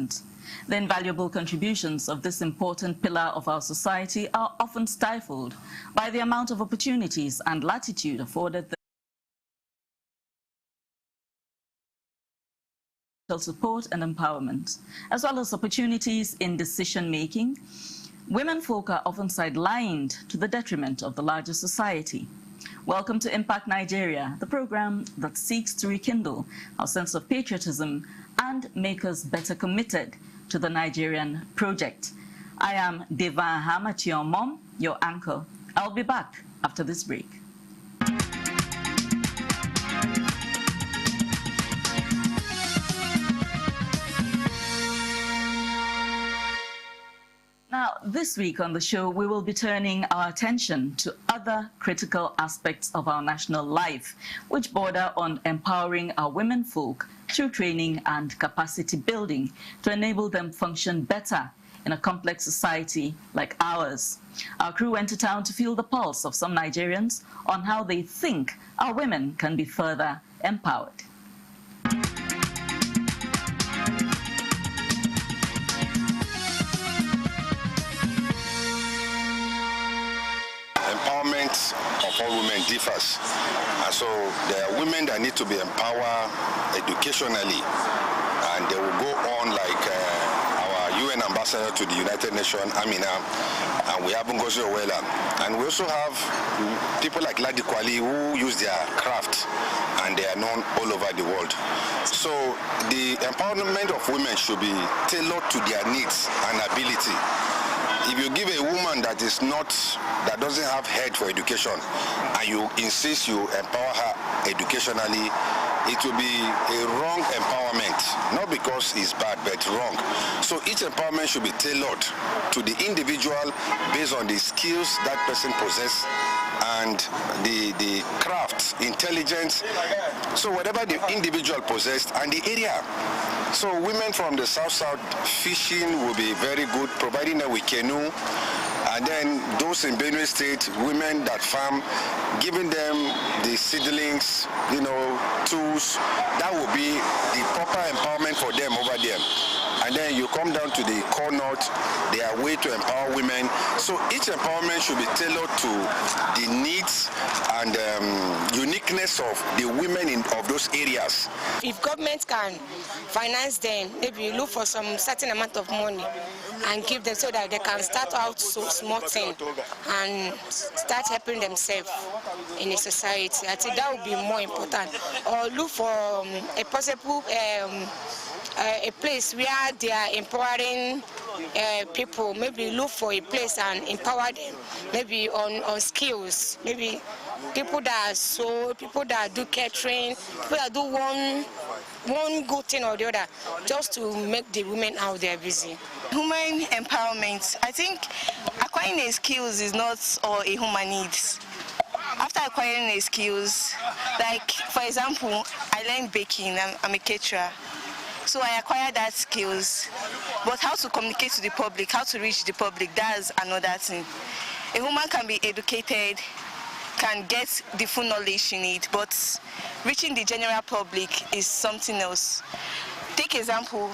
empowerment. The invaluable contributions of this important pillar of our society are often stifled by the amount of opportunities and latitude afforded support and empowerment, as well as opportunities in decision-making. Women folk are often sidelined to the detriment of the larger society. Welcome to Impact Nigeria, the program that seeks to rekindle our sense of patriotism and make us better committed to the Nigerian project. I am Devan Hamatiomom, your anchor. I'll be back after this break. Now, this week on the show, we will be turning our attention to other critical aspects of our national life, which border on empowering our women folk through training and capacity building to enable them function better in a complex society like ours. Our crew went to town to feel the pulse of some Nigerians on how they think our women can be further empowered. Of all women differs, and so there are women that need to be empowered educationally, and they will go on like our UN ambassador to the United Nations, Amina, and we have Ngozi Owela, and we also have people like Ladi Kwali who use their craft and they are known all over the world. So the empowerment of women should be tailored to their needs and ability. If you give a woman that doesn't have head for education, and you insist you empower her educationally, it will be a wrong empowerment, not because it's bad, but wrong. So each empowerment should be tailored to the individual based on the skills that person possesses and the craft, intelligence, so whatever the individual possessed and the area. So women from the south fishing will be very good, providing them with canoe. And then those in Benue State, women that farm, giving them the seedlings, tools, that will be the proper empowerment for them over there. And then you come down to the core north, there are ways to empower women. So each empowerment should be tailored to the needs and uniqueness of the women of those areas. If government can finance them, maybe look for some certain amount of money and give them so that they can start out so small thing and start helping themselves in a society. I think that would be more important. Or look for a possible a place where they are empowering people. Maybe look for a place and empower them. Maybe on skills. Maybe people that sew, people that do catering, people that do one good thing or the other, just to make the women out there busy. Human empowerment. I think acquiring a skills is not all a human needs. After acquiring a skills, like for example, I learned baking. I'm a caterer. So I acquired that skills, but how to communicate to the public, how to reach the public, that's another thing. A woman can be educated, can get the full knowledge she needs, but reaching the general public is something else. Take example,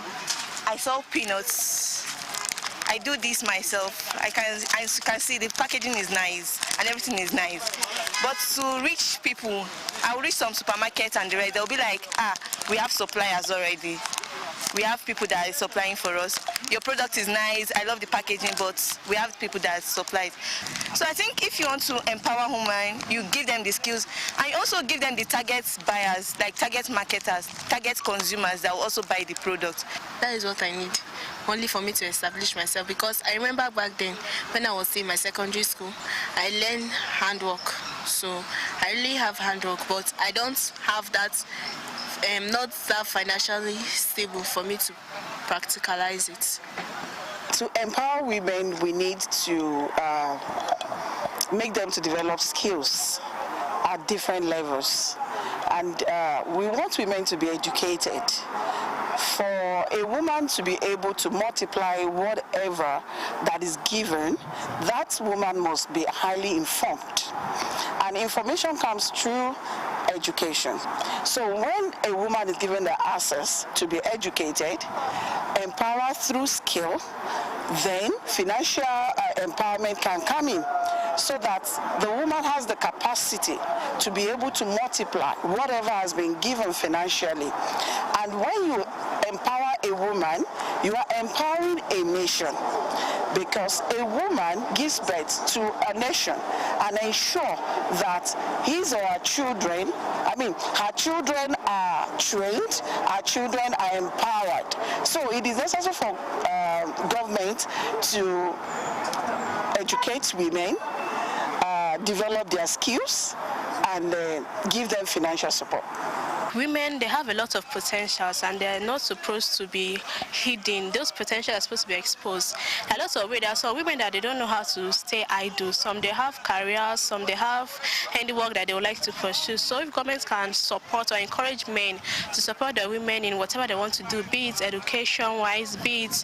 I sell peanuts. I do this myself. As you can see, the packaging is nice and everything is nice. But to reach people, I'll reach some supermarkets and the rest, they'll be like, we have suppliers already. We have people that are supplying for us. Your product is nice, I love the packaging, but we have people that supply it. So I think if you want to empower women, you give them the skills, and you also give them the target buyers, like target marketers, target consumers that will also buy the product. That is what I need, only for me to establish myself, because I remember back then when I was in my secondary school, I learned handwork. So I really have handwork, but I don't have that, not that financially stable for me to practicalize it. To empower women, we need to make them to develop skills at different levels. And we want women to be educated. For a woman to be able to multiply whatever that is given, that woman must be highly informed. And information comes through education. So when a woman is given the access to be educated, empower through skill, then financial empowerment can come in, so that the woman has the capacity to be able to multiply whatever has been given financially. And when you empower a woman, you are empowering a nation, because a woman gives birth to a nation and ensure that his or her children, her children are trained, her children are empowered. So it is necessary for government to educate women, develop their skills, and give them financial support. Women, they have a lot of potentials and they're not supposed to be hidden. Those potentials are supposed to be exposed. There are lots of ways. There are some women that they don't know how to stay idle. Some they have careers, some they have handiwork that they would like to pursue. So if government can support or encourage men to support the women in whatever they want to do, be it education-wise, be it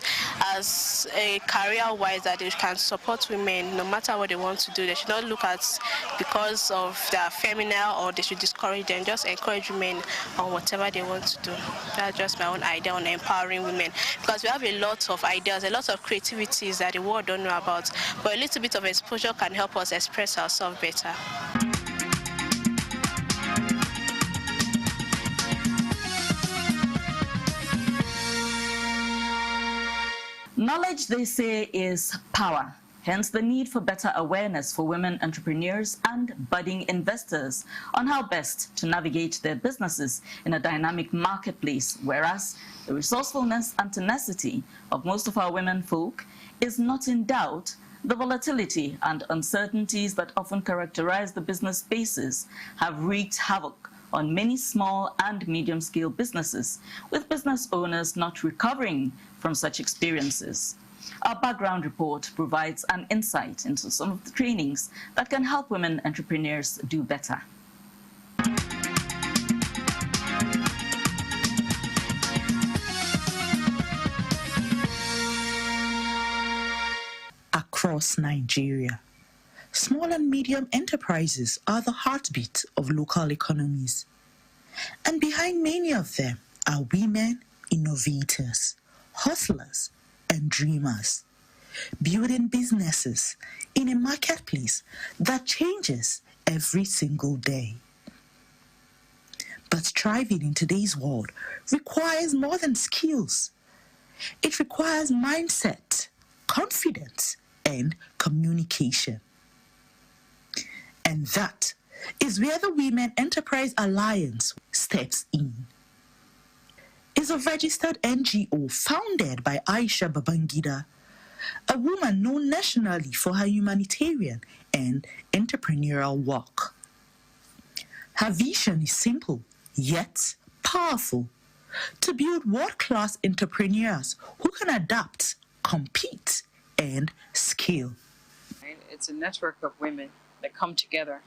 as a career-wise, that they can support women no matter what they want to do. They should not look at because of their feminine, or they should discourage them. Just encourage women on whatever they want to do. That's just my own idea on empowering women, because we have a lot of ideas, a lot of creativities that the world don't know about, but a little bit of exposure can help us express ourselves better. Knowledge, they say, is power. Hence the need for better awareness for women entrepreneurs and budding investors on how best to navigate their businesses in a dynamic marketplace, whereas the resourcefulness and tenacity of most of our women folk is not in doubt. The volatility and uncertainties that often characterize the business spaces have wreaked havoc on many small and medium-scale businesses, with business owners not recovering from such experiences. Our background report provides an insight into some of the trainings that can help women entrepreneurs do better. Across Nigeria, small and medium enterprises are the heartbeat of local economies. And behind many of them are women innovators, hustlers, and dreamers, building businesses in a marketplace that changes every single day. But thriving in today's world requires more than skills. It requires mindset, confidence, and communication. And that is where the Women Enterprise Alliance steps in. It's a registered NGO founded by Aisha Babangida, a woman known nationally for her humanitarian and entrepreneurial work. Her vision is simple, yet powerful, to build world-class entrepreneurs who can adapt, compete, and scale. It's a network of women that come together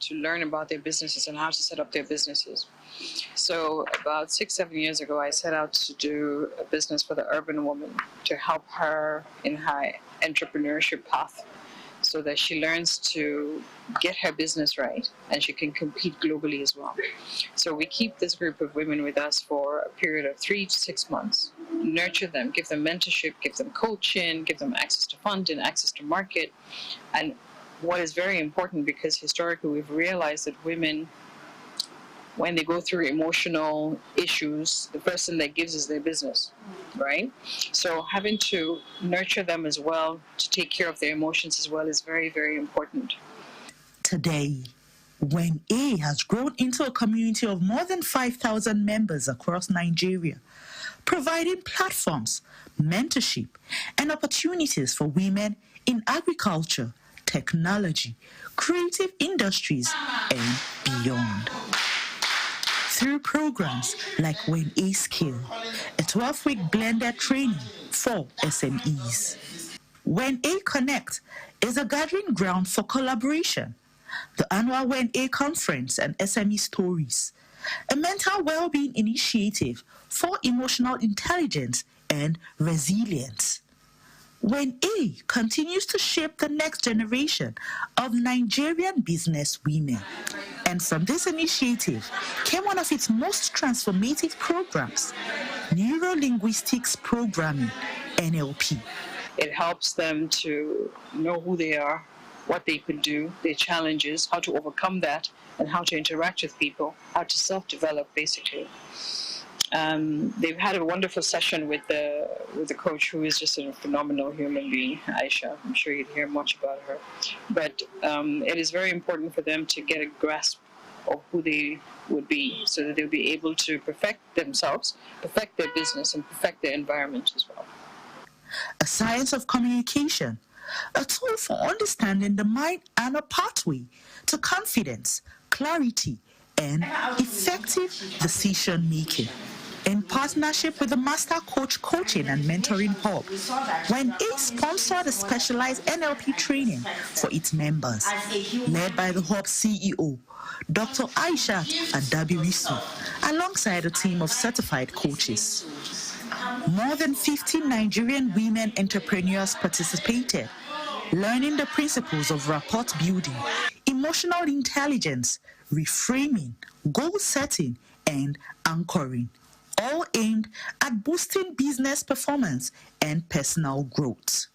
to learn about their businesses and how to set up their businesses. So about 6-7 years ago, I set out to do a business for the urban woman to help her in her entrepreneurship path, so that she learns to get her business right and she can compete globally as well. So we keep this group of women with us for a period of 3 to 6 months, nurture them, give them mentorship, give them coaching, give them access to funding, access to market. And what is very important, because historically we've realized that women, when they go through emotional issues, the person that gives is their business, right? So having to nurture them as well, to take care of their emotions as well, is very, very important. Today, when A has grown into a community of more than 5,000 members across Nigeria, providing platforms, mentorship, and opportunities for women in agriculture, technology, creative industries, and beyond. Through programs like When A Skill, a 12-week blended training for SMEs. When A Connect is a gathering ground for collaboration. The annual When A Conference and SME Stories, a mental well-being initiative for emotional intelligence and resilience. When A continues to shape the next generation of Nigerian business women. And from this initiative came one of its most transformative programs, Neuro-linguistics programming, NLP. It helps them to know who they are, what they could do, their challenges, how to overcome that, and how to interact with people, how to self-develop, basically. They've had a wonderful session with the coach, who is just a phenomenal human being, Aisha. I'm sure you'd hear much about her. But it is very important for them to get a grasp of who they would be, so that they'll be able to perfect themselves, perfect their business, and perfect their environment as well. A science of communication, a tool for understanding the mind and a pathway to confidence, clarity, and effective decision-making. In partnership with the Master Coach Coaching and Mentoring Hub, when A sponsored a specialized NLP training for its members, led by the Hub CEO, Dr. Aisha Adabirisu, alongside a team of certified coaches. More than 50 Nigerian women entrepreneurs participated, learning the principles of rapport building, emotional intelligence, reframing, goal setting, and anchoring, all aimed at boosting business performance and personal growth.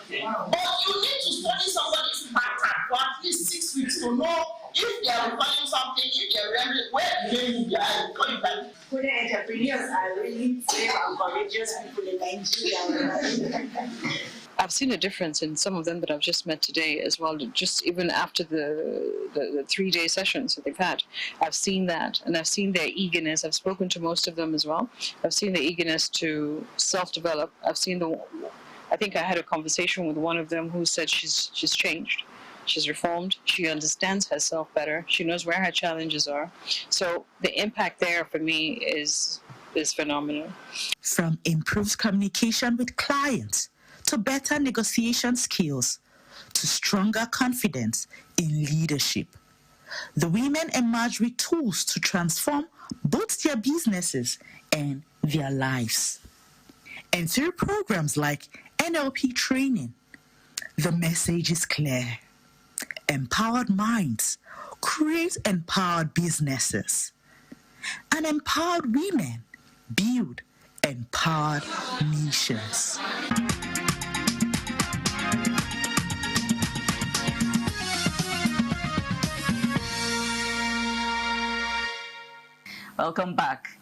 But you need to study somebody's pattern for at least 6 weeks to know if they are requiring something, if they are remembering where they move their eyes. Women entrepreneurs are really brave and courageous people in Nigeria. I've seen a difference in some of them that I've just met today as well, just even after the 3-day sessions that they've had. I've seen that, and I've seen their eagerness. I've spoken to most of them as well. I've seen the eagerness to self-develop. I think I had a conversation with one of them who said she's changed. She's reformed. She understands herself better. She knows where her challenges are. So the impact there for me is phenomenal. From improved communication with clients, to better negotiation skills, to stronger confidence in leadership, the women emerge with tools to transform both their businesses and their lives. And through programs like NLP training, the message is clear. Empowered minds create empowered businesses, and empowered women build empowered nations. Welcome back.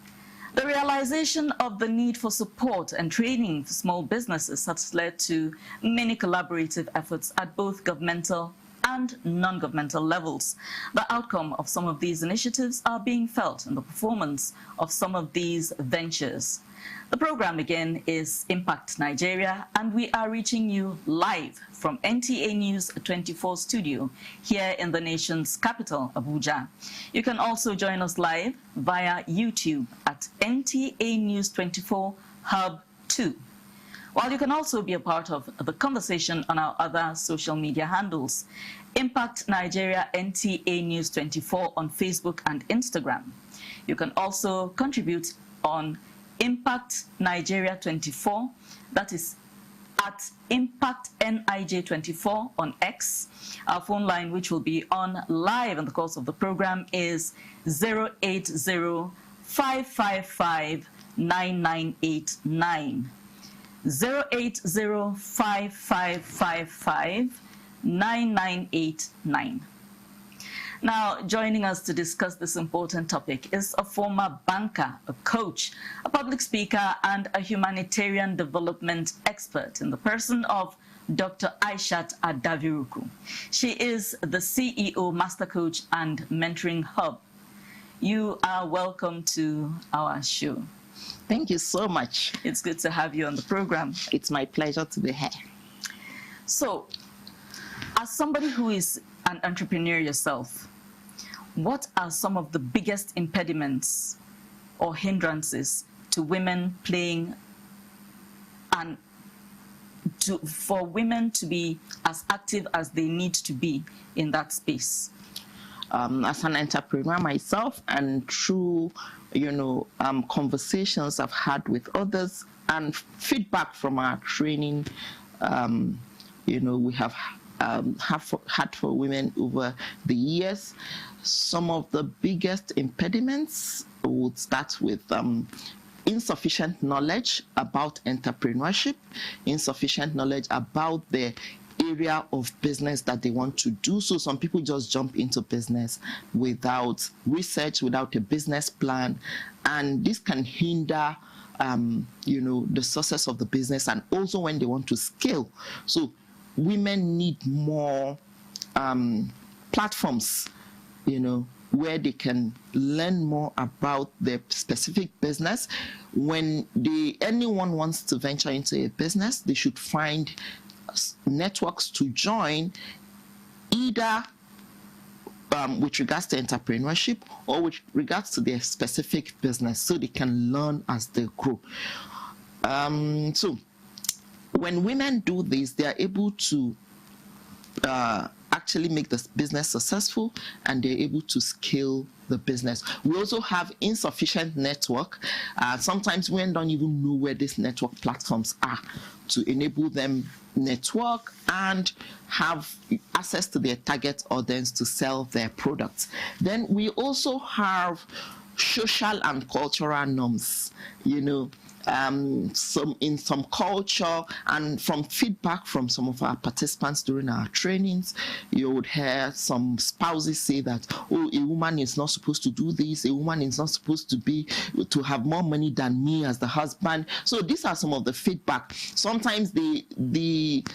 The realization of the need for support and training for small businesses has led to many collaborative efforts at both governmental and non-governmental levels. The outcome of some of these initiatives are being felt in the performance of some of these ventures. The program again is Impact Nigeria, and we are reaching you live from NTA News 24 studio here in the nation's capital, Abuja. You can also join us live via YouTube at NTA News 24 Hub 2. While you can also be a part of the conversation on our other social media handles, Impact Nigeria NTA News 24 on Facebook and Instagram. You can also contribute on Impact Nigeria 24, that is at Impact NIJ 24 on X. Our phone line, which will be on live in the course of the program, is 080-555-9989. 080-5555-9989. Now, joining us to discuss this important topic is a former banker, a coach, a public speaker, and a humanitarian development expert in the person of Dr. Aishat Adaviruku. She is the CEO, Master Coach, and Mentoring Hub. You are welcome to our show. Thank you so much. It's good to have you on the program. It's my pleasure to be here. So, as somebody who is an entrepreneur yourself, what are some of the biggest impediments or hindrances to women playing and for women to be as active as they need to be in that space? As an entrepreneur myself, and through conversations I've had with others and feedback from our training, we have had for women over the years. Some of the biggest impediments would start with insufficient knowledge about entrepreneurship, insufficient knowledge about the area of business that they want to do. So some people just jump into business without research, without a business plan, and this can hinder the success of the business, and also when they want to scale. So women need more platforms, where they can learn more about their specific business. When anyone wants to venture into a business, they should find networks to join, either with regards to entrepreneurship or with regards to their specific business, so they can learn as they grow. So when women do this, they are able to actually make the business successful, and they're able to scale the business. We also have insufficient network. Sometimes women don't even know where these network platforms are to enable them network and have access to their target audience to sell their products. Then we also have social and cultural norms, in some culture, and from feedback from some of our participants during our trainings, you would hear some spouses say that, oh, a woman is not supposed to do this, a woman is not supposed to have more money than me as the husband. So these are some of the feedback. Sometimes we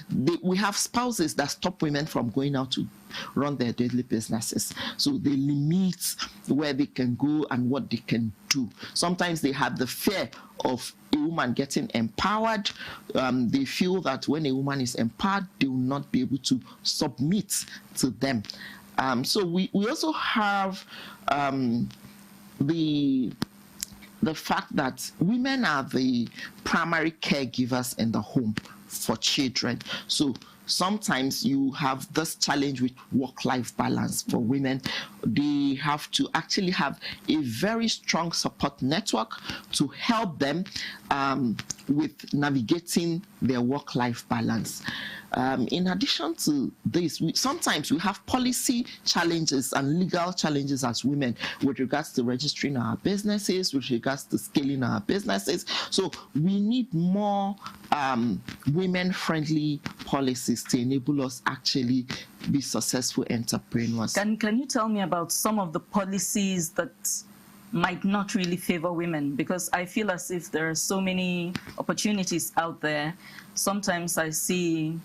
have spouses that stop women from going out to run their daily businesses. So they limit where they can go and what they can do. Sometimes they have the fear of a woman getting empowered. They feel that when a woman is empowered, they will not be able to submit to them. So we also have the fact that women are the primary caregivers in the home for children. So sometimes you have this challenge with work-life balance for women. They have to actually have a very strong support network to help them with navigating their work-life balance. In addition to this, sometimes we have policy challenges and legal challenges as women with regards to registering our businesses, with regards to scaling our businesses. So we need more women-friendly policies to enable us actually be successful entrepreneurs. Can you tell me about some of the policies that might not really favor women? Because I feel as if there are so many opportunities out there. Sometimes I see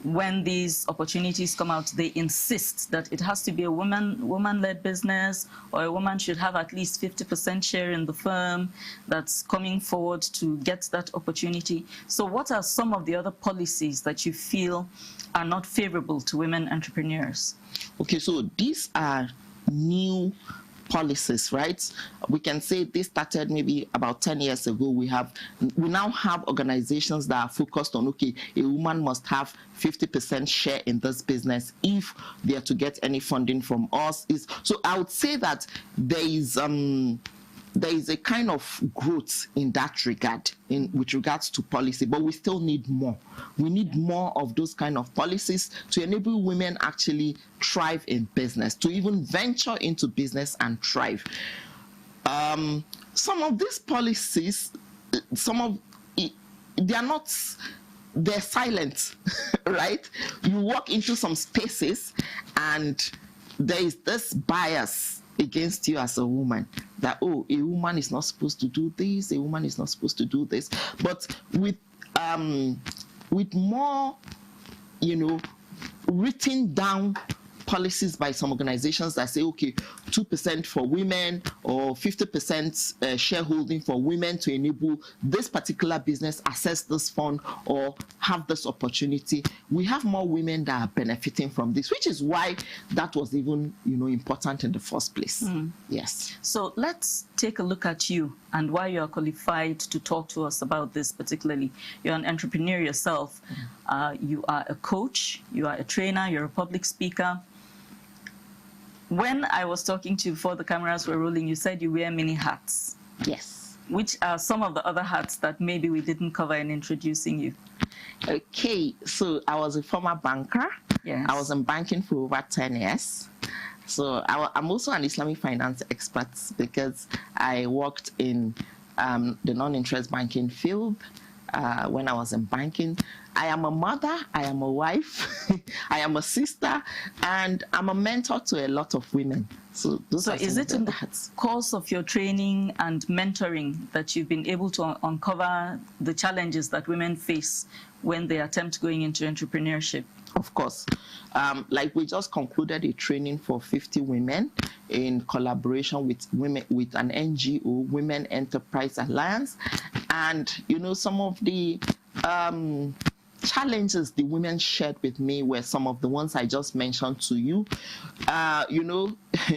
when these opportunities come out, they insist that it has to be a woman-led business, or a woman should have at least 50% share in the firm that's coming forward to get that opportunity. So what are some of the other policies that you feel are not favorable to women entrepreneurs? Okay, so these are new policies, right? We can say this started maybe about 10 years ago. We now have organizations that are focused on, okay, a woman must have 50% share in this business if they are to get any funding from us. So I would say that there is a kind of growth in that regard, with regards to policy, but we still need more. We need more of those kind of policies to enable women actually thrive in business, to even venture into business and thrive. Some of these policies, they're silent, right? You walk into some spaces and there is this bias against you as a woman, that, oh, a woman is not supposed to do this, a woman is not supposed to do this. But with more, written down policies by some organizations that say, okay, 2% for women or 50% shareholding for women to enable this particular business access this fund or have this opportunity, we have more women that are benefiting from this, which is why that was even, important in the first place. Yes. So let's take a look at you and why you're qualified to talk to us about this particularly. You're an entrepreneur yourself. You are a coach, you are a trainer, you're a public speaker. When I was talking to you before the cameras were rolling, you said you wear many hats. Yes. Which are some of the other hats that maybe we didn't cover in introducing you? Okay, so I was a former banker. Yes. I was in banking for over 10 years. So I'm also an Islamic finance expert because I worked in the non-interest banking field. When I was in banking, I am a mother, I am a wife, I am a sister, and I'm a mentor to a lot of women. So is it in the course of your training and mentoring that you've been able to uncover the challenges that women face when they attempt going into entrepreneurship? Of course. Like we just concluded a training for 50 women in collaboration with an NGO, Women Enterprise Alliance. And, some of the challenges the women shared with me were some of the ones I just mentioned to you.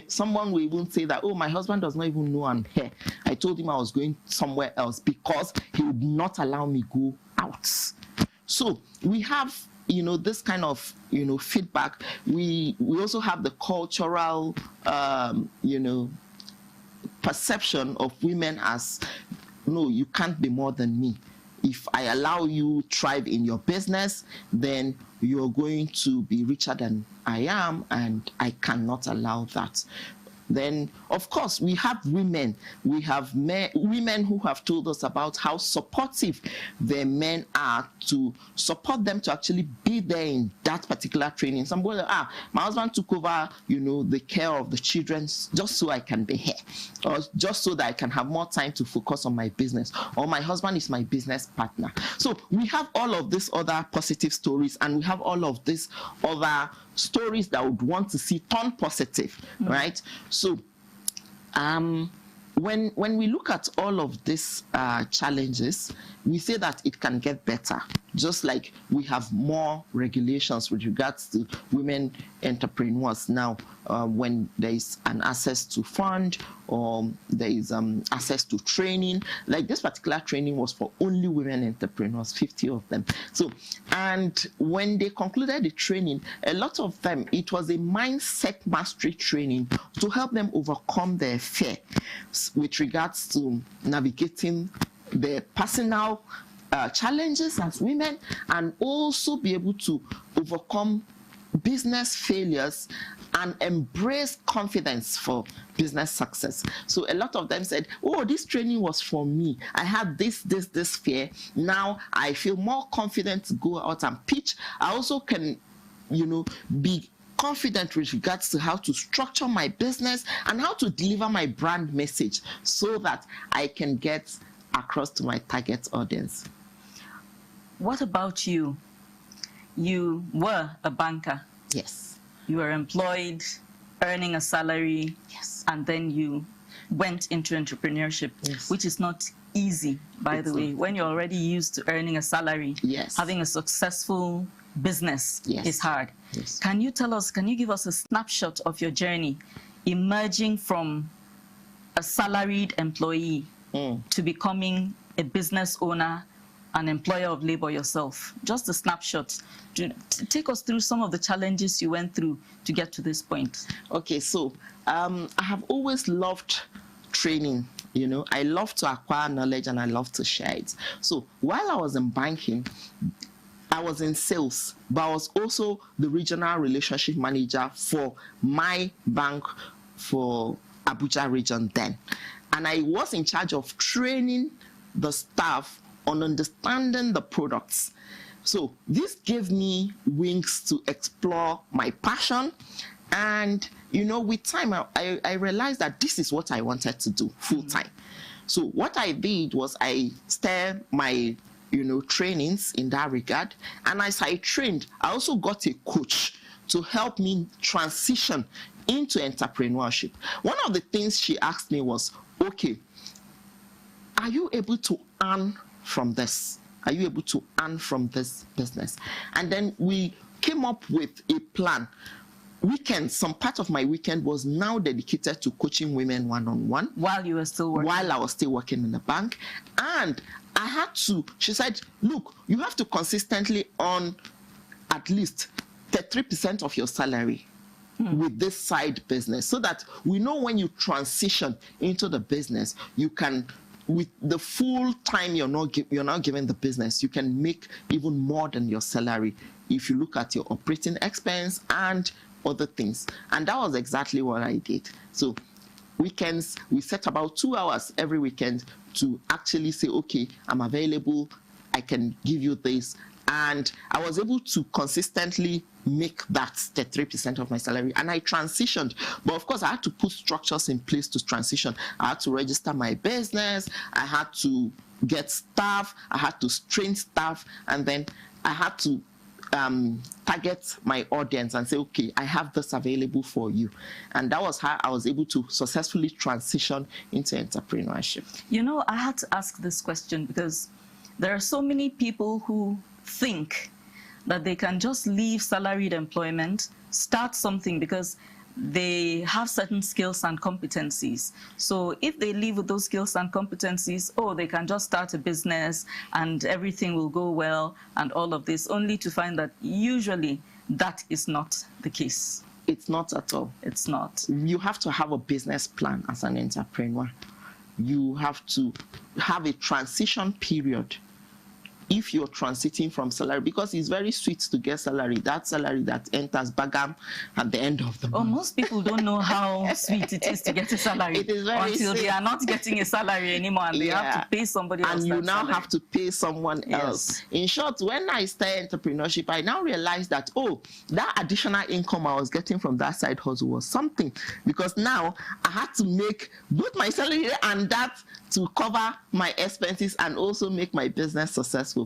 Someone will even say that, oh, my husband does not even know I'm here. I told him I was going somewhere else because he would not allow me go out. So we have this kind of, feedback. We also have the cultural, perception of women as, no, you can't be more than me. If I allow you thrive in your business, then you're going to be richer than I am, and I cannot allow that. Then, of course, we have women. We have women who have told us about how supportive their men are to support them to actually be there in that particular training. Some boys, my husband took over, the care of the children just so I can be here, or just so that I can have more time to focus on my business, or my husband is my business partner. So we have all of these other positive stories, and we have all of these other stories that would want to see turn positive, right? So when we look at all of these challenges, we say that it can get better. Just like we have more regulations with regards to women entrepreneurs now, when there is an access to fund, or there is access to training. Like this particular training was for only women entrepreneurs, 50 of them. So, and when they concluded the training, a lot of them, it was a mindset mastery training to help them overcome their fear with regards to navigating their personal challenges as women, and also be able to overcome business failures and embrace confidence for business success. So a lot of them said, oh, this training was for me. I had this fear. Now I feel more confident to go out and pitch. I also can, be confident with regards to how to structure my business and how to deliver my brand message so that I can get across to my target audience. What about you? You were a banker. Yes. You were employed, earning a salary. Yes. And then you went into entrepreneurship, yes, which is not easy, by the way. When you're already used to earning a salary, yes, having a successful business, yes, is hard. Yes. Can you give us a snapshot of your journey emerging from a salaried employee to becoming a business owner, an employer of labor yourself? Just a snapshot. Take us through some of the challenges you went through to get to this point. Okay, so I have always loved training. I love to acquire knowledge and I love to share it. So while I was in banking, I was in sales, but I was also the regional relationship manager for my bank for Abuja region then. And I was in charge of training the staff on understanding the products. So this gave me wings to explore my passion. And, with time, I realized that this is what I wanted to do full time. So what I did was I started my, trainings in that regard. And as I trained, I also got a coach to help me transition into entrepreneurship. One of the things she asked me was, okay, are you able to earn from this? Are you able to earn from this business? And then we came up with a plan. Some part of my weekend was now dedicated to coaching women one-on-one. While you were still working? While I was still working in the bank. And I had to, she said, look, you have to consistently earn at least 33% of your salary with this side business, so that we know when you transition into the business, you can, with the full time you're not giving the business, you can make even more than your salary if you look at your operating expense and other things. And that was exactly what I did. So weekends, we set about 2 hours every weekend to actually say, okay, I'm available, I can give you this. And I was able to consistently make that 33% of my salary. And I transitioned. But of course, I had to put structures in place to transition. I had to register my business. I had to get staff. I had to train staff. And then I had to target my audience and say, okay, I have this available for you. And that was how I was able to successfully transition into entrepreneurship. You know, I had to ask this question because there are so many people who think that they can just leave salaried employment, start something because they have certain skills and competencies. So if they leave with those skills and competencies, oh, they can just start a business and everything will go well and all of this, only to find that usually that is not the case. It's not at all. It's not. You have to have a business plan as an entrepreneur. You have to have a transition period if you're transiting from salary, because it's very sweet to get salary, that salary that enters bagam at the end of the month. Oh, most people don't know how sweet it is to get a salary It is very until sweet. They are not getting a salary anymore and they have to pay somebody else. And you now salary. have to pay someone else. In short, when I started entrepreneurship, I now realized that, oh, that additional income I was getting from that side hustle was something, because now I had to make both my salary and that to cover my expenses and also make my business successful.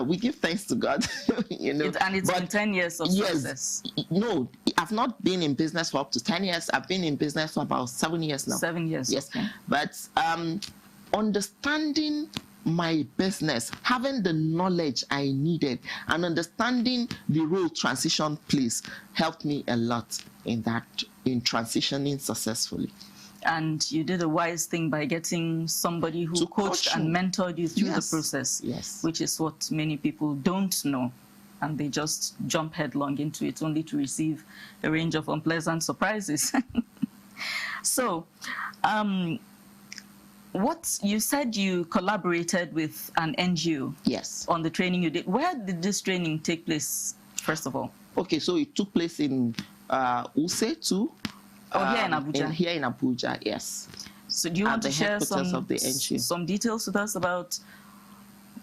We give thanks to God, you know. And it's been 10 years of success. No, I've not been in business for up to 10 years. I've been in business for about 7 years now. 7 years. Yes. Okay. But understanding my business, having the knowledge I needed, and understanding the role transition plays helped me a lot in transitioning successfully. And you did a wise thing by getting somebody who coached and mentored you through the process, which is what many people don't know. And they just jump headlong into it only to receive a range of unpleasant surprises. So, what you said you collaborated with an NGO on the training you did. Where did this training take place, first of all? Okay, so it took place in Use too. Here in Abuja? Here in Abuja, yes. So do you want to share some details with us about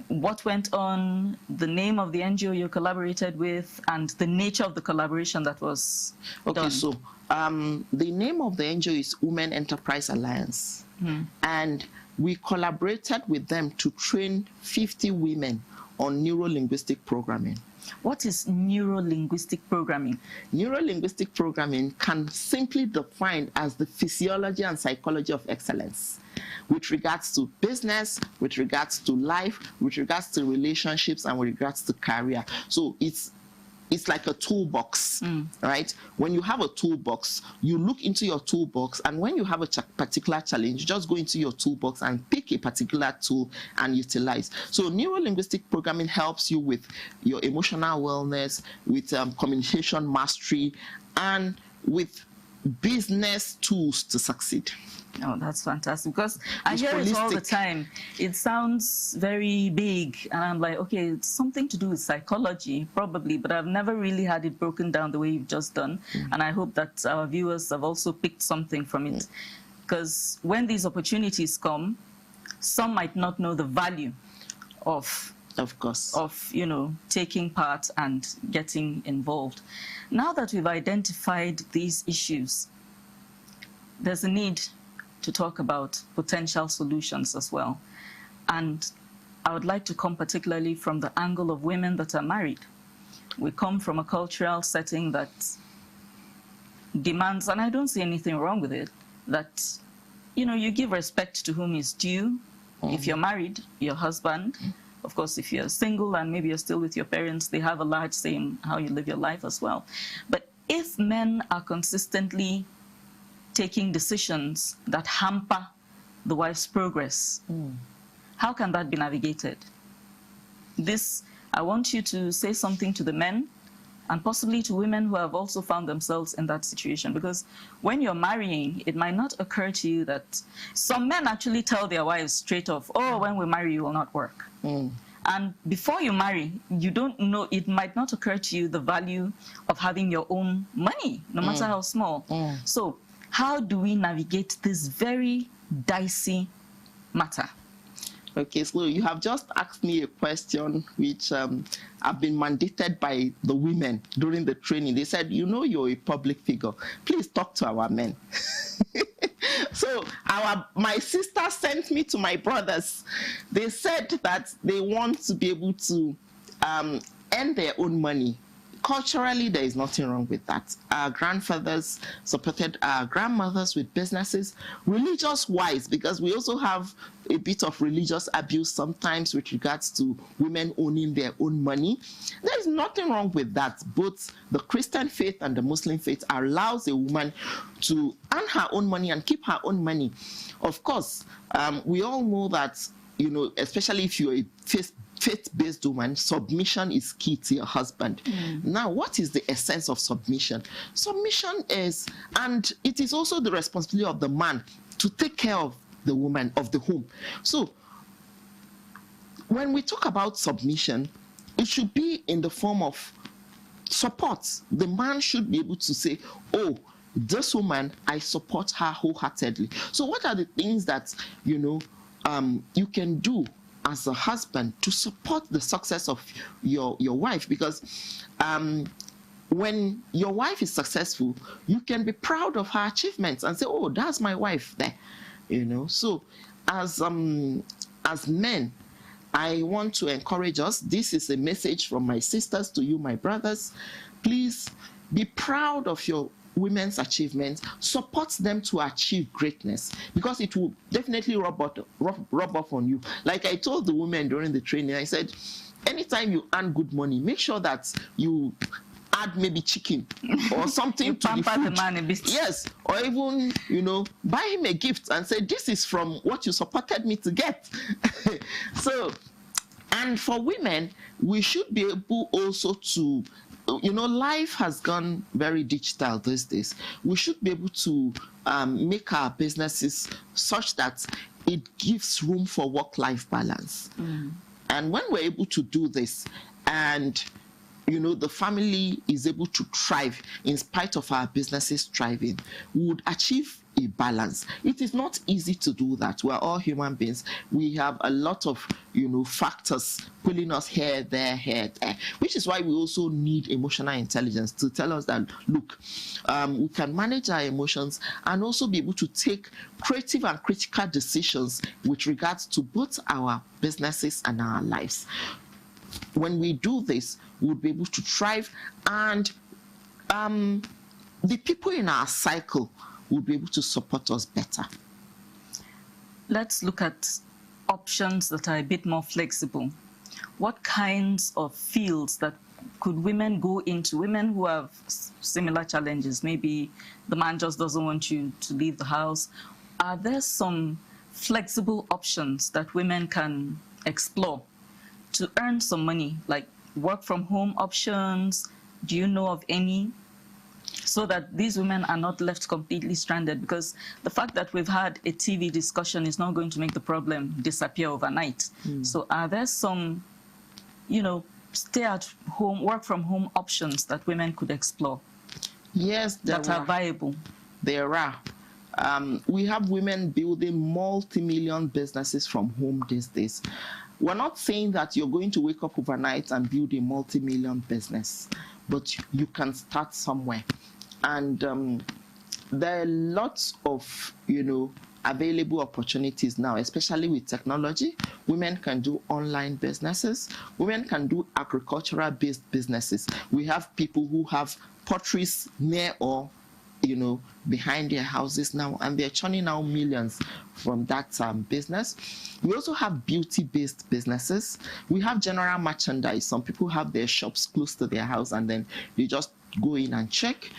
what went on, the name of the NGO you collaborated with, and the nature of the collaboration that was done? Okay, so the name of the NGO is Women Enterprise Alliance. And we collaborated with them to train 50 women on neuro-linguistic programming. What is neuro-linguistic programming? Neuro-linguistic programming can simply be defined as the physiology and psychology of excellence with regards to business, with regards to life, with regards to relationships, and with regards to career. So it's like a toolbox, right? When you have a toolbox, you look into your toolbox, and when you have a particular challenge, you just go into your toolbox and pick a particular tool and utilize. So neuro-linguistic programming helps you with your emotional wellness, with communication mastery, and with business tools to succeed. Oh, that's fantastic, because I hear it all the time. It sounds very big, and I'm like, okay, it's something to do with psychology, probably, but I've never really had it broken down the way you've just done, and I hope that our viewers have also picked something from it, because when these opportunities come, some might not know the value of you know, taking part and getting involved. Now that we've identified these issues, there's a need to talk about potential solutions as well. And I would like to come particularly from the angle of women that are married. We come from a cultural setting that demands, and I don't see anything wrong with it, that, you know, you give respect to whom is due. If you're married, your husband. Of course, if you're single and maybe you're still with your parents, they have a large say in how you live your life as well. But if men are consistently taking decisions that hamper the wife's progress, how can that be navigated? I want you to say something to the men and possibly to women who have also found themselves in that situation. Because when you're marrying, it might not occur to you that some men actually tell their wives straight off, oh, when we marry, you will not work. And before you marry, you don't know, it might not occur to you the value of having your own money, no matter how small. So How do we navigate this very dicey matter? Okay, so you have just asked me a question which I've been mandated by the women during the training. They said, you know, you're a public figure. Please talk to our men. So my sister sent me to my brothers. They said that they want to be able to earn their own money. Culturally, there is nothing wrong with that. Our grandfathers supported our grandmothers with businesses, religious-wise, because we also have a bit of religious abuse sometimes with regards to women owning their own money. There is nothing wrong with that. Both the Christian faith and the Muslim faith allows a woman to earn her own money and keep her own money. Of course, we all know that, you know, especially if you're a faith-based woman, submission is key to your husband. Now, what is the essence of submission? Submission is, and it is also the responsibility of the man to take care of the woman, of the home. So, when we talk about submission, it should be in the form of support. The man should be able to say, oh, this woman, I support her wholeheartedly. So what are the things that, you know, you can do as a husband to support the success of your wife? Because when your wife is successful, you can be proud of her achievements and say, oh, that's my wife there, you know. So as men, I want to encourage us. This is a message from my sisters to you, my brothers. Please be proud of your women's achievements, support them to achieve greatness, because it will definitely rub off on you. Like I told the women during the training, I said, anytime you earn good money, make sure that you add maybe chicken or something to the food. The man a bit. Yes, or even, you know, buy him a gift and say, this is from what you supported me to get. So, and for women, we should be able also to, you know, life has gone very digital these days. We should be able to make our businesses such that it gives room for work-life balance. And when we're able to do this, and you know, the family is able to thrive in spite of our businesses thriving, we would achieve a balance. It is not easy to do that. We're all human beings. We have a lot of, you know, factors pulling us here, there, which is why we also need emotional intelligence to tell us that, look, we can manage our emotions and also be able to take creative and critical decisions with regards to both our businesses and our lives. When we do this, we'll be able to thrive, and the people in our cycle will be able to support us better. Let's look at options that are a bit more flexible. What kinds of fields that could women go into, women who have similar challenges? Maybe the man just doesn't want you to leave the house. Are there some flexible options that women can explore to earn some money, like work from home options? Do you know of any? So that these women are not left completely stranded, because the fact that we've had a TV discussion is not going to make the problem disappear overnight. So are there some, you know, stay-at-home, work-from-home options that women could explore? Yes, that are viable. There are. We have women building multi-million businesses from home these days. We're not saying that you're going to wake up overnight and build a multi-million business, but you can start somewhere. And there are lots of, you know, available opportunities now, especially with technology. Women can do online businesses. Women can do agricultural-based businesses. We have people who have potteries near or, you know, behind their houses now, and they're churning out millions from that business. We also have beauty-based businesses. We have general merchandise. Some people have their shops close to their house, and then they just go in and check.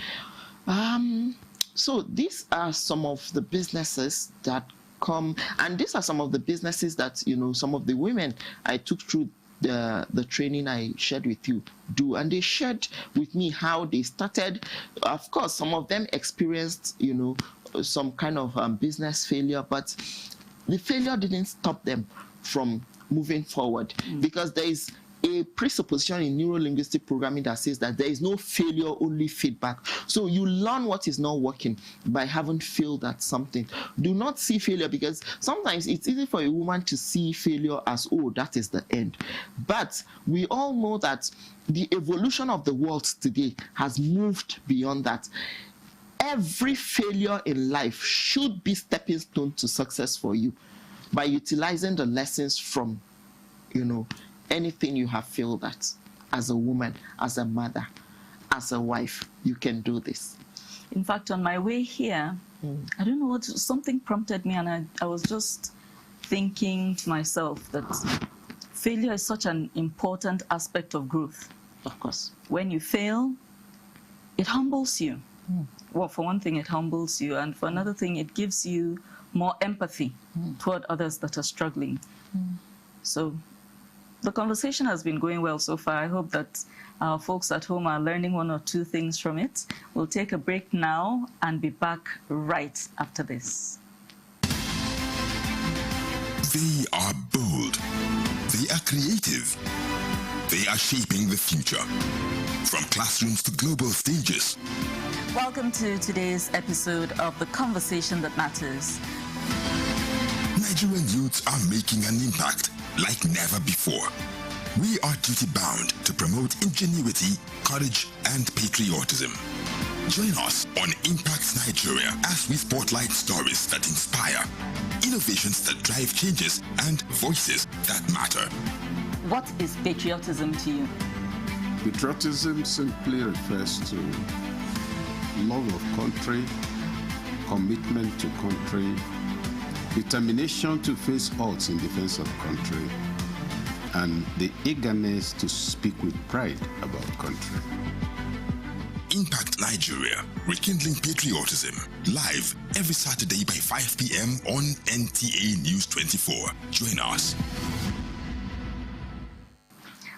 So these are some of the businesses that come, and these are some of the businesses that, you know, some of the women I took through the training I shared with you do, and they shared with me how they started. Of course, some of them experienced, you know, some kind of business failure, but the failure didn't stop them from moving forward, because there is a presupposition in neuro-linguistic programming that says that there is no failure, only feedback. So you learn what is not working by having failed at something. Do not see failure, because sometimes it's easy for a woman to see failure as, oh, that is the end. But we all know that the evolution of the world today has moved beyond that. Every failure in life should be stepping stone to success for you by utilizing the lessons from, anything you have failed at. As a woman, as a mother, as a wife, you can do this. In fact, on my way here, I don't know what, something prompted me, and I was just thinking to myself that failure is such an important aspect of growth. Of course. When you fail, it humbles you. Well, for one thing, it humbles you, and for another thing, it gives you more empathy toward others that are struggling. So the conversation has been going well so far. I hope that our folks at home are learning one or two things from it. We'll take a break now and be back right after this. They are bold. They are creative. They are shaping the future. From classrooms to global stages. Welcome to today's episode of The Conversation That Matters. Nigerian youths are making an impact like never before. We are duty-bound to promote ingenuity, courage, and patriotism. Join us on Impact Nigeria as we spotlight stories that inspire, innovations that drive changes, and voices that matter. What is patriotism to you? Patriotism simply refers to love of country, commitment to country, determination to face odds in defense of country, and the eagerness to speak with pride about country. Impact Nigeria, rekindling patriotism, live every Saturday by 5 p.m. on NTA News 24. Join us.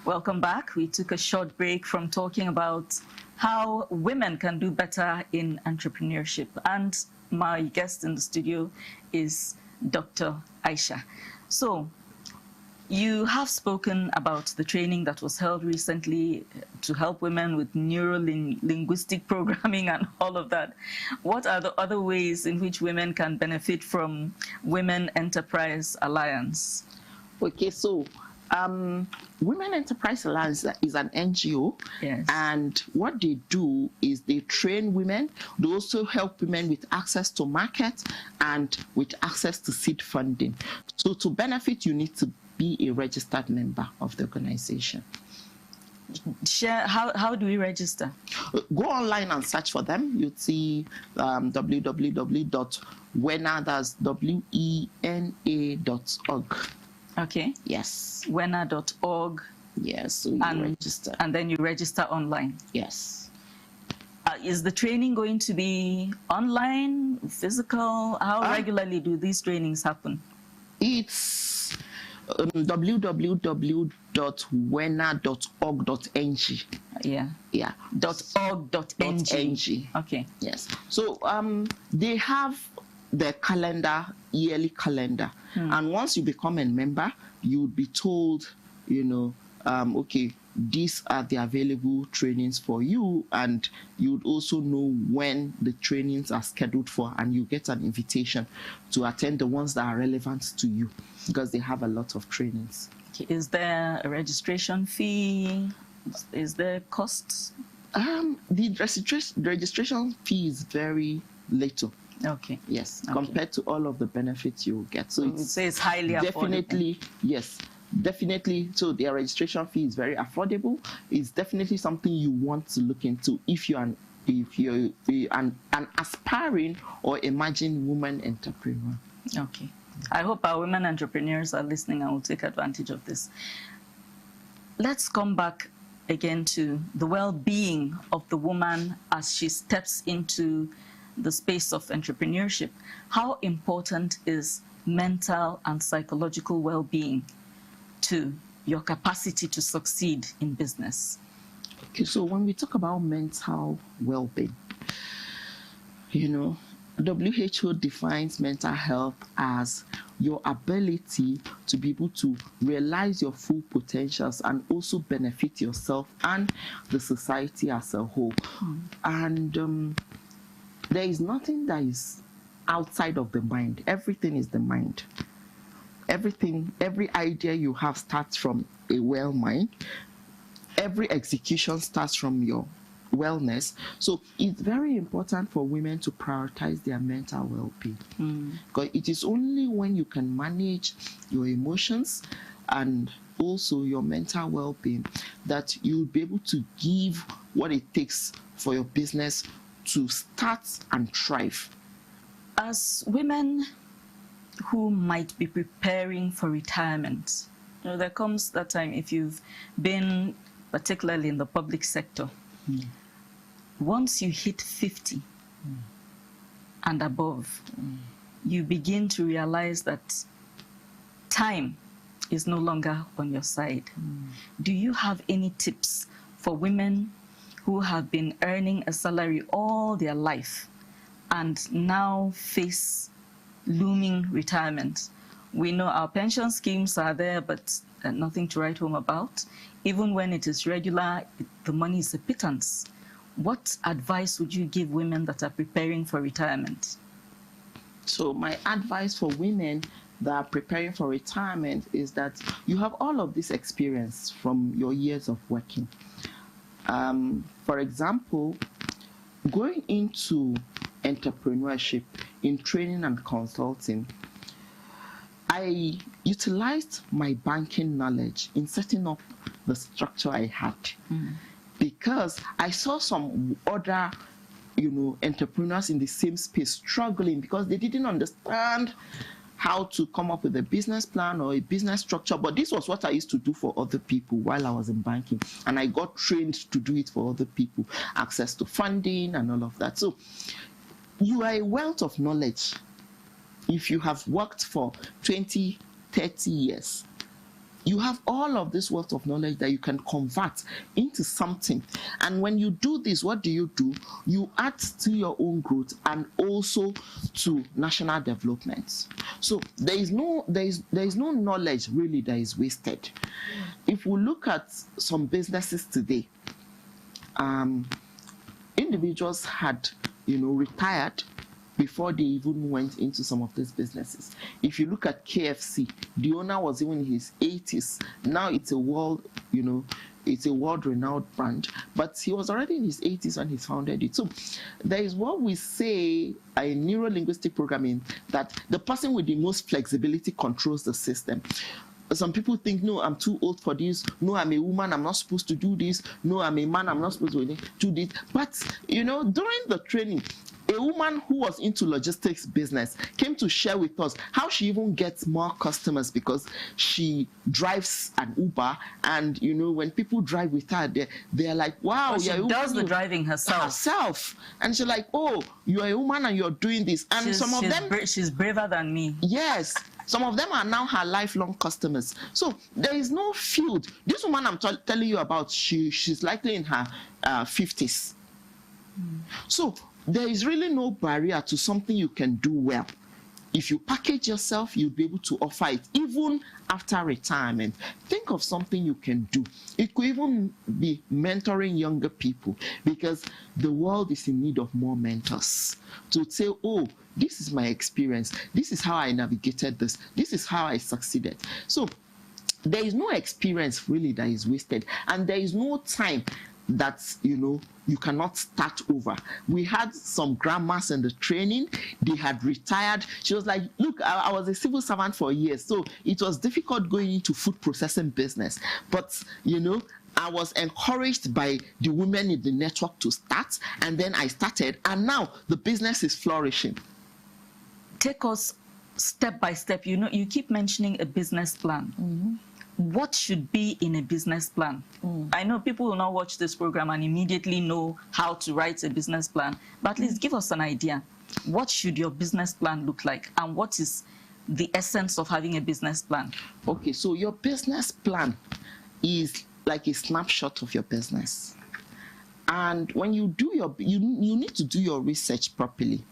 Welcome back. We took a short break from talking about how women can do better in entrepreneurship. And my guest in the studio is Dr. Aisha. So, you have spoken about the training that was held recently to help women with neuro-linguistic programming and all of that. What are the other ways in which women can benefit from Women Enterprise Alliance? Okay, so Women Enterprise Alliance is an NGO, yes. And what they do is they train women. They also help women with access to market and with access to seed funding. So to benefit, you need to be a registered member of the organization. Share, how do we register? Go online and search for them. You'd see www.wena.org. Okay. Yes. Wena.org. Yes, so you register. And then you register online. Yes. Is the training going to be online, physical? How regularly do these trainings happen? It's www.wena.org.ng. Yeah. Yeah. .org.ng. Okay. Yes. So they have the calendar, yearly calendar. And once you become a member, you would be told, okay, these are the available trainings for you, and you would also know when the trainings are scheduled for, and you get an invitation to attend the ones that are relevant to you, because they have a lot of trainings. Okay. Is there a registration fee? Is there costs? The registration fee is very little. Okay. Yes, okay. Compared to all of the benefits you will get. So it's highly definitely affordable. Yes, definitely. So their registration fee is very affordable. It's definitely something you want to look into if you're an aspiring or emerging woman entrepreneur. Okay. I hope our women entrepreneurs are listening and will take advantage of this. Let's come back again to the well-being of the woman as she steps into the space of entrepreneurship. How important is mental and psychological well-being to your capacity to succeed in business? Okay, so when we talk about mental well-being, WHO defines mental health as your ability to be able to realize your full potentials and also benefit yourself and the society as a whole. And there is nothing that is outside of the mind. Everything is the mind. Everything, every idea you have starts from a well mind. Every execution starts from your wellness. So it's very important for women to prioritize their mental well-being, because it is only when you can manage your emotions and also your mental well-being that you'll be able to give what it takes for your business to start and thrive. As women who might be preparing for retirement, you know, there comes that time, if you've been particularly in the public sector, once you hit 50 and above, you begin to realize that time is no longer on your side. Do you have any tips for women who have been earning a salary all their life and now face looming retirement? We know our pension schemes are there, but nothing to write home about. Even when it is regular, the money is a pittance. What advice would you give women that are preparing for retirement? So my advice for women that are preparing for retirement is that you have all of this experience from your years of working. For example, going into entrepreneurship in training and consulting, I utilized my banking knowledge in setting up the structure I had, because I saw some other, entrepreneurs in the same space struggling because they didn't understand how to come up with a business plan or a business structure. But this was what I used to do for other people while I was in banking, and I got trained to do it for other people, access to funding and all of that. So you are a wealth of knowledge. If you have worked for 20, 30 years, you have all of this wealth of knowledge that you can convert into something. And when you do this, what do? You add to your own growth and also to national development. So there is no knowledge really that is wasted. If we look at some businesses today, individuals had retired before they even went into some of these businesses. If you look at KFC, the owner was even in his 80s. Now it's a world-renowned brand, but he was already in his 80s when he founded it. So there is what we say in neuro-linguistic programming, that the person with the most flexibility controls the system. Some people think, no, I'm too old for this. No, I'm a woman, I'm not supposed to do this. No, I'm a man, I'm not supposed to do this. But, during the training, a woman who was into logistics business came to share with us how she even gets more customers because she drives an Uber, and when people drive with her, they're like, wow, well, she does the driving herself. And she's like, oh, you're a woman and you're doing this. And she's braver than me. Yes. Some of them are now her lifelong customers. So there is no field. This woman I'm telling you about, she's likely in her 50s. So there is really no barrier to something you can do well. If you package yourself, you'll be able to offer it even after retirement. Think of something you can do. It could even be mentoring younger people, because the world is in need of more mentors to say, oh, this is my experience. This is how I navigated this. This is how I succeeded. So there is no experience really that is wasted, and there is no time that you cannot start over. We had some grandmas in the training. They had retired. She was like, look, I was a civil servant for years, so it was difficult going into food processing business, but I was encouraged by the women in the network to start, and then I started, and now the business is flourishing. Take us step by step. You keep mentioning a business plan. What should be in a business plan? I know people will not watch this program and immediately know how to write a business plan, but at least give us an idea. What should your business plan look like, and what is the essence of having a business plan? Okay, so your business plan is like a snapshot of your business. And when you do you need to do your research properly.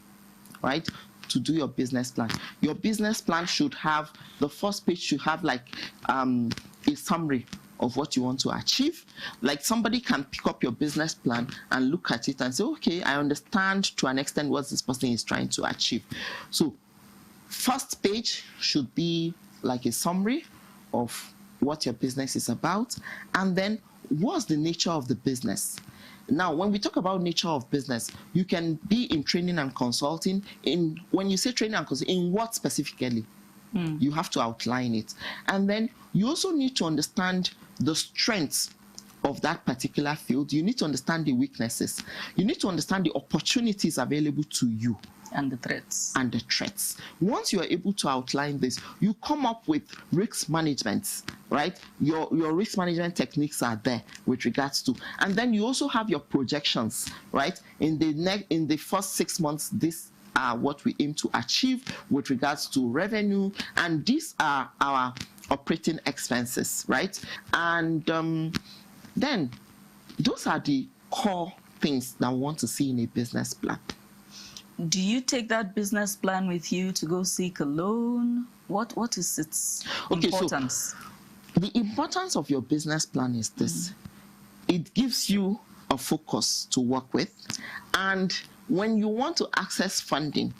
right, to do your business plan. Your business plan should have, the first page should have like a summary of what you want to achieve. Like somebody can pick up your business plan and look at it and say, okay, I understand to an extent what this person is trying to achieve. So first page should be like a summary of what your business is about, and then what's the nature of the business. Now, when we talk about nature of business, you can be in training and consulting. When you say training and consulting, in what specifically? You have to outline it. And then you also need to understand the strengths of that particular field. You need to understand the weaknesses. You need to understand the opportunities available to you. And the threats. And the threats. Once you are able to outline this, you come up with risk management, right? Your risk management techniques are there with regards to, and then you also have your projections, right? In the first 6 months, this are what we aim to achieve with regards to revenue, and these are our operating expenses, right? And then those are the core things that we want to see in a business plan. Do you take that business plan with you to go seek a loan? What is its importance? So the importance of your business plan is this. It gives you a focus to work with, and when you want to access funding,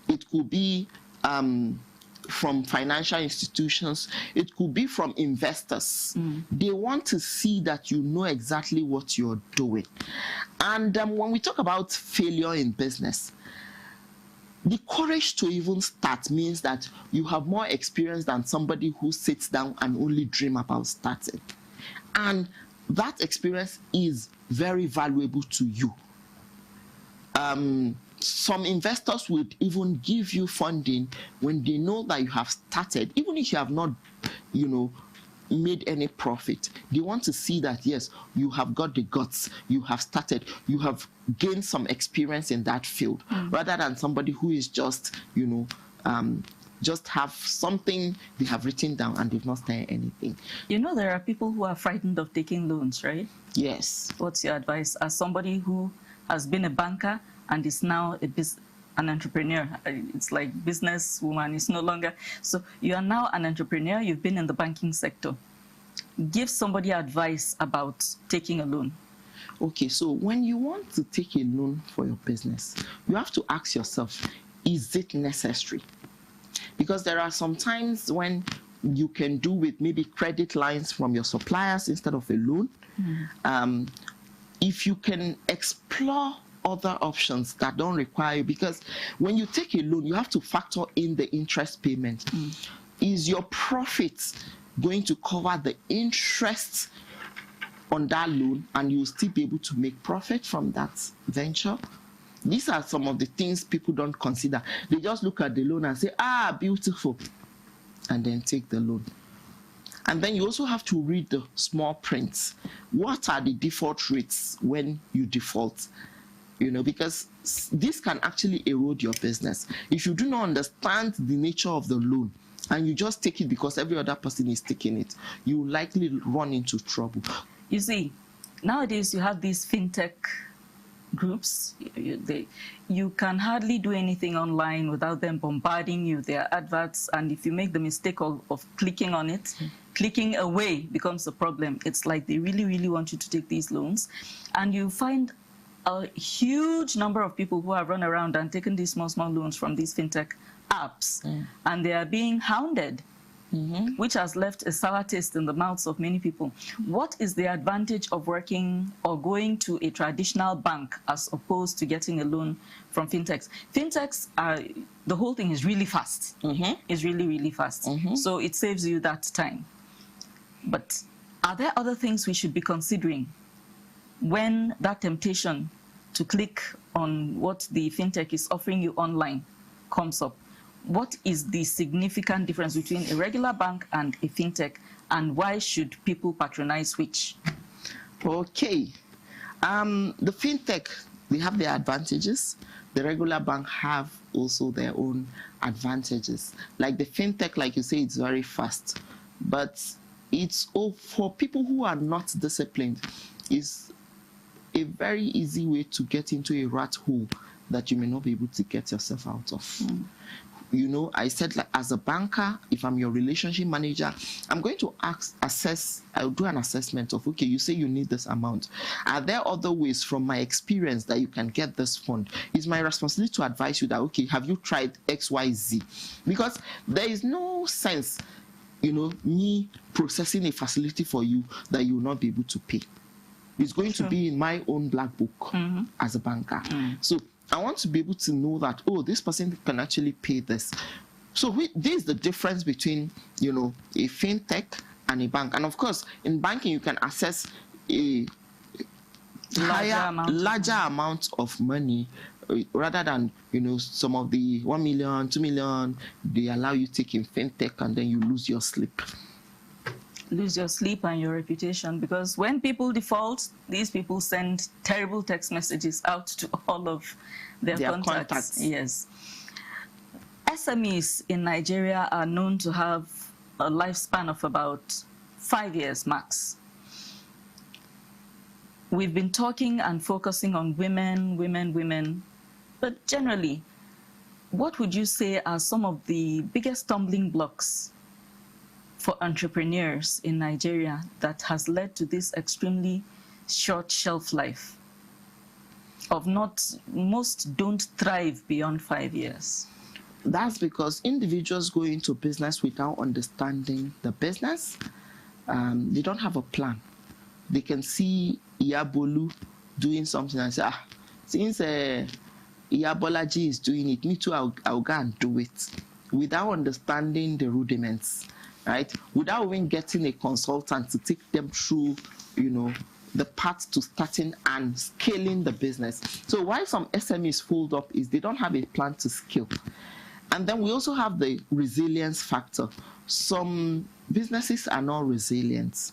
it could be from financial institutions, it could be from investors. They want to see that you know exactly what you're doing. And when we talk about failure in business, the courage to even start means that you have more experience than somebody who sits down and only dream about starting. And that experience is very valuable to you. Some investors would even give you funding when they know that you have started, even if you have not, made any profit. They want to see that, yes, you have got the guts, you have started, you have gained some experience in that field, rather than somebody who is just, just have something they have written down and they've not started anything. There are people who are frightened of taking loans, right? Yes. What's your advice as somebody who has been a banker and is now an entrepreneur? It's like businesswoman, it's no longer. So you are now an entrepreneur, you've been in the banking sector. Give somebody advice about taking a loan. Okay, so when you want to take a loan for your business, you have to ask yourself, is it necessary? Because there are some times when you can do with maybe credit lines from your suppliers instead of a loan. If you can explore other options that don't require you, because when you take a loan, you have to factor in the interest payment. Is your profit going to cover the interest on that loan, and you'll still be able to make profit from that venture? These are some of the things people don't consider. They just look at the loan and say, beautiful, and then take the loan. And then you also have to read the small prints. What are the default rates when you default? Because this can actually erode your business. If you do not understand the nature of the loan and you just take it because every other person is taking it, you will likely run into trouble. You see, nowadays you have these fintech groups. You can hardly do anything online without them bombarding you. There are adverts, and if you make the mistake of clicking on it, clicking away becomes a problem. It's like they really, really want you to take these loans. And you find a huge number of people who have run around and taken these small loans from these fintech apps, and they are being hounded, which has left a sour taste in the mouths of many people. What is the advantage of working or going to a traditional bank as opposed to getting a loan from fintechs? Fintechs the whole thing is really fast. It's really, really fast. So it saves you that time. But are there other things we should be considering when that temptation to click on what the fintech is offering you online comes up? What is the significant difference between a regular bank and a fintech, and why should people patronize which? Okay. The fintech, they have their advantages. The regular bank have also their own advantages. Like the fintech, like you say, it's very fast. But it's all for people who are not disciplined. It's a very easy way to get into a rat hole that you may not be able to get yourself out of. You know, I said, like, as a banker, if I'm your relationship manager, I'm going to I'll do an assessment of, okay, you say you need this amount. Are there other ways from my experience that you can get this fund? It's my responsibility to advise you that, okay, have you tried X, Y, Z? Because there is no sense, you know, me processing a facility for you that you will not be able to pay. It's going to be in my own black book as a banker. So I want to be able to know that, oh, this person can actually pay this. So this is the difference between, you know, a fintech and a bank. And of course, in banking, you can access a larger amount of money rather than, you know, some of the 1 million, 2 million, they allow you to take in fintech and then you lose your sleep. Lose your sleep and your reputation, because when people default, these people send terrible text messages out to all of their contacts. Yes. SMEs in Nigeria are known to have a lifespan of about 5 years max. We've been talking and focusing on women, but generally, what would you say are some of the biggest stumbling blocks for entrepreneurs in Nigeria that has led to this extremely short shelf life of most don't thrive beyond 5 years? That's because individuals go into business without understanding the business. They don't have a plan. They can see Iyabolu doing something and say, since Iyabolaji is doing it, me too, I'll go and do it, without understanding the rudiments. Right? Without even getting a consultant to take them through, you know, the path to starting and scaling the business. So why some SMEs fold up is they don't have a plan to scale. And then we also have the resilience factor. Some businesses are not resilient.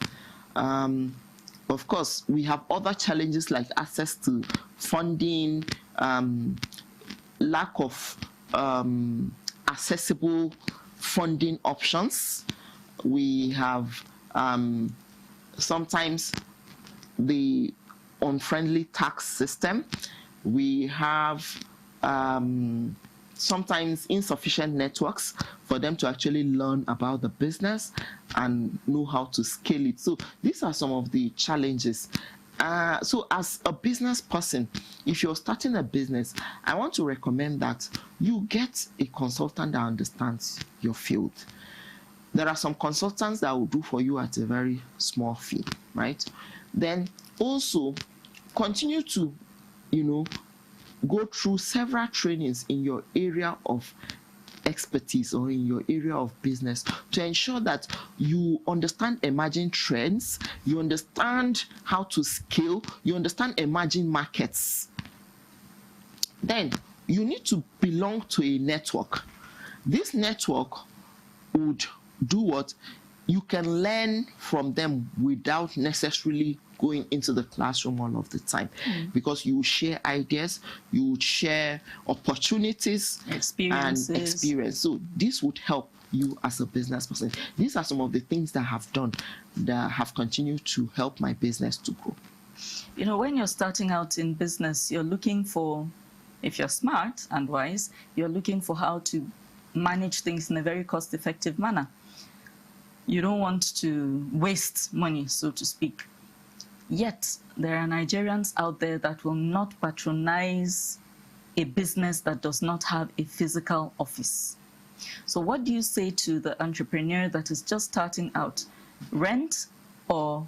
Of course, we have other challenges like access to funding, lack of accessible funding options. We have sometimes the unfriendly tax system. We have sometimes insufficient networks for them to actually learn about the business and know how to scale it. So these are some of the challenges. So as a business person, if you're starting a business, I want to recommend that you get a consultant that understands your field. There are some consultants that will do for you at a very small fee, right? Then also continue to, you know, go through several trainings in your area of expertise or in your area of business to ensure that you understand emerging trends, you understand how to scale, you understand emerging markets. Then you need to belong to a network. This network would do what? You can learn from them without necessarily going into the classroom all of the time, because you share ideas, you share opportunities, and experience. So this would help you as a business person. These are some of the things that I have done that have continued to help my business to grow. You know, when you're starting out in business, you're looking for, if you're smart and wise, you're looking for how to manage things in a very cost-effective manner. You don't want to waste money, so to speak. Yet, there are Nigerians out there that will not patronize a business that does not have a physical office. So what do you say to the entrepreneur that is just starting out? Rent or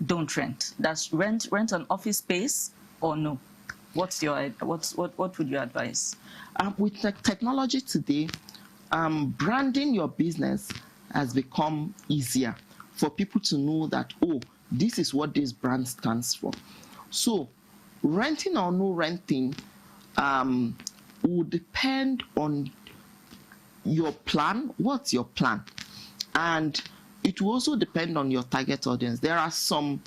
don't rent? Does rent an office space or no? What would you advise? With technology today, branding your business has become easier for people to know that, oh, this is what this brand stands for. So renting or no renting will depend on your plan. What's your plan? And it will also depend on your target audience. There are some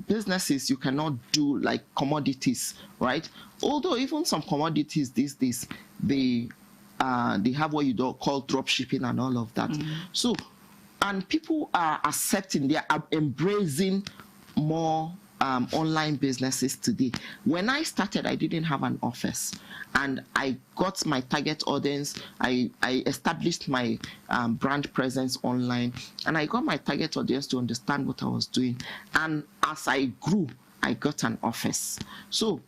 businesses you cannot do, like commodities, right? Although even some commodities these days, they have what you call drop shipping and all of that. So, and people are accepting, they are embracing more online businesses today. When I started, I didn't have an office, and I got my target audience. I established my brand presence online, and I got my target audience to understand what I was doing. And as I grew, I got an office. So